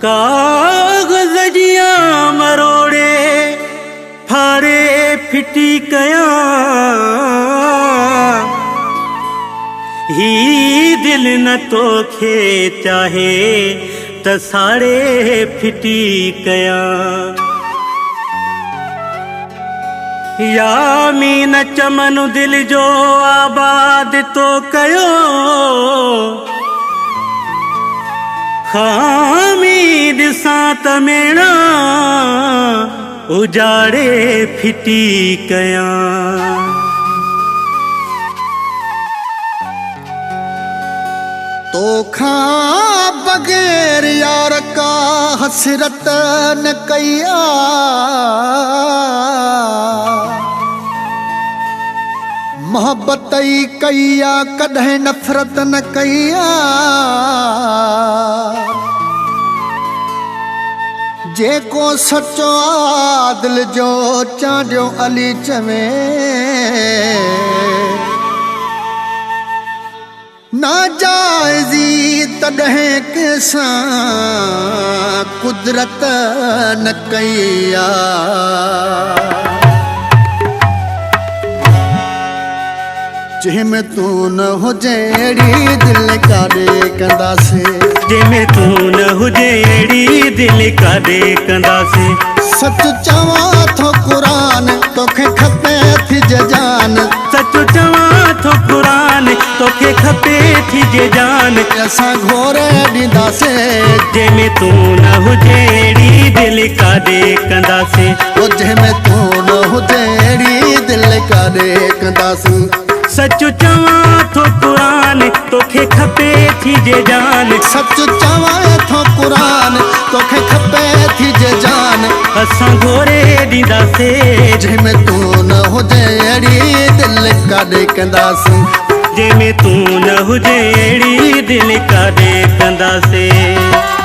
कागज़ जियां मरोड़े फाड़े फिटी कयां ही दिल न तोखे चाहे त साड़े फिटी कयां या मीन चमन दिल जो आबाद तो कयो खामी दिसां त मेणा उजाड़े फिटी कयां तोखा बगैर यार का हसरत न कया मोहब्बत कया कॾहिं नफ़रत न कया जेको सचो दिल जो चांडियो अली चवे नाजाइज़ी तॾहिं कंहिंसां कुदरत न कया जंहिंमें तू न हुजे अहिड़ी दिल काॾे कंदासीं जंहिंमें तू न हुजे अहिड़ी दिल काॾे कंदासीं सच चवां थो क़ुरान तोखे खपे थी जान सच चवां थो क़ुरान तोखे खपे थी जान असां घोरे ॾींदासीं जंहिंमें तू न हुजे अहिड़ी दिल काॾे कंदासीं जंहिंमें तू न हुजे अहिड़ी दिल काॾे कंदासीं सच चवां थो क़ुरान तोखे खपे थी जान सच चवां थो क़ुरान तोखे खपे थी जान असां घोरे ॾींदासीं जंहिंमें तू न हुजे अहिड़ी दिल काॾे कंदासीं जंहिंमें तू न हुजे अहिड़ी दिल काॾे कंदासीं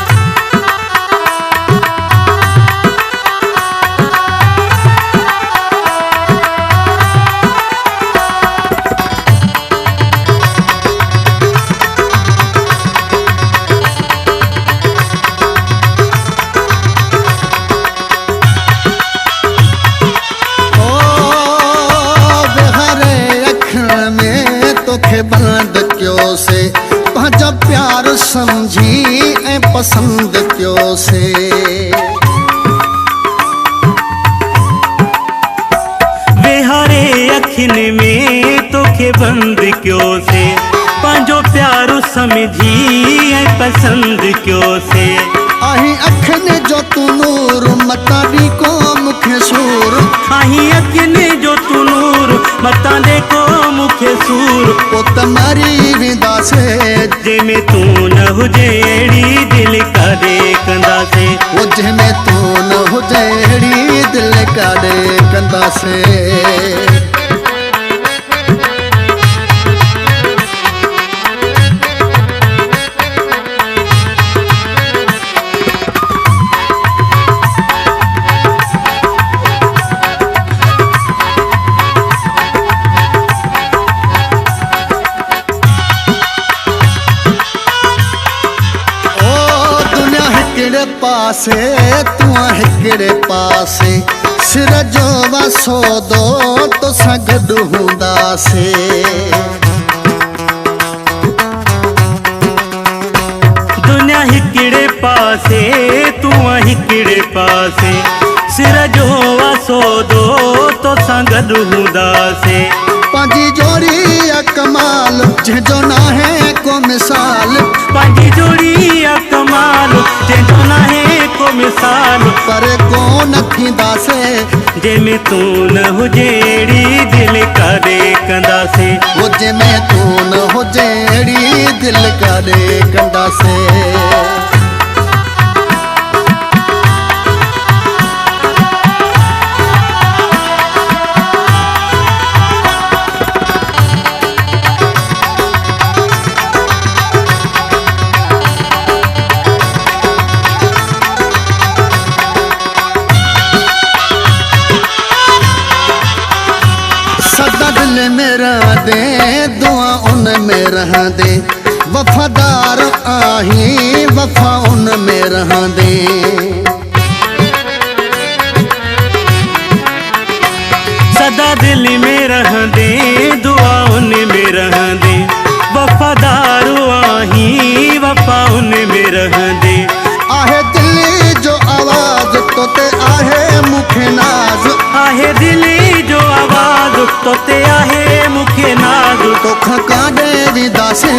बंद क्यों से पंहिंजा प्यार समझी ऐं पसंद क्यों से वेहारे अखियुनि में तोखे बंद क्यों से पंहिंजो प्यार समझी ऐं पसंद क्यों से आहीं अखियुनि जो तू नूर मता ॾी को मूंखे सूर आहीं अखियुनि जो तू नूर मता ॾे को मूंखे सूर पोइ त मरी वेंदासीं जंहिंमें तू न हुजे अहिड़ी दिल काॾे कंदासीं जंहिंमें तू न हुजे अहिड़ी दिल काॾे कंदासीं पासे तू हिकिड़े पासे सिर जो वसोदो तोसां गॾु हूंदासीं दुनिया हिकिड़े पासे तू हिकिड़े पासे सिर जो वसोदो तोसां गॾु हूंदासीं पंहिंजी जोड़ी कमाल जंहिंजो नाहे को मिसाल पंहिंजी जोड़ी कमाल जंहिंजो नाहे को मिसाल पर को न थींदासीं जंहिंमें तू न हुजे अहिड़ी दिल काॾे कंदासीं जंहिंमें तू न हुजे अहिड़ी दिल काॾे कंदासीं दिल में रह दे दुआ उन में रह दे वफ़ादार आहीं वफ़ा उन में रहंदे सदा दिल में रहंदे दुआ उन में रहंदे वफ़ादार आहीं वफ़ा उन में रहंदे आहे दिल जो आवाज़ तोते आहे मुखे नाज़ आहे दिली जो आवाज़ तोते आहे मुखे नाज़ तोखां काॾे वेंदासे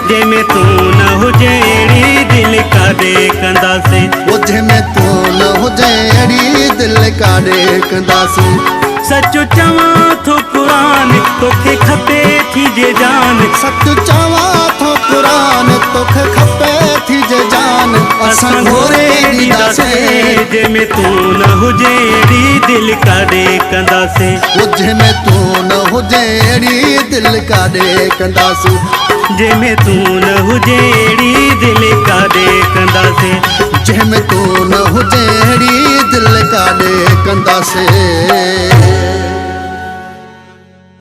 जंहिंमें तू न हुजे अहिड़ी दिल काॾे कंदासीं ओझे में तू न हुजे अहिड़ी दिलि काॾे कंदासीं सच चवां थो क़ुरान तोखे खपे थी जे जान सच चवां थो क़ुरान तोखे खपे थी जे जान असां घोरे ॾींदासीं जंहिंमें तू न हुजे अहिड़ी दिल काॾे कंदासीं ओझे में तू न हुजे अहिड़ी दिलि काॾे कंदासीं जंहिंमें तू न हुजे अहिड़ी दिल काॾे कंदासीं जंहिंमें तू न हुजे अहिड़ी दिलि काॾे कंदासीं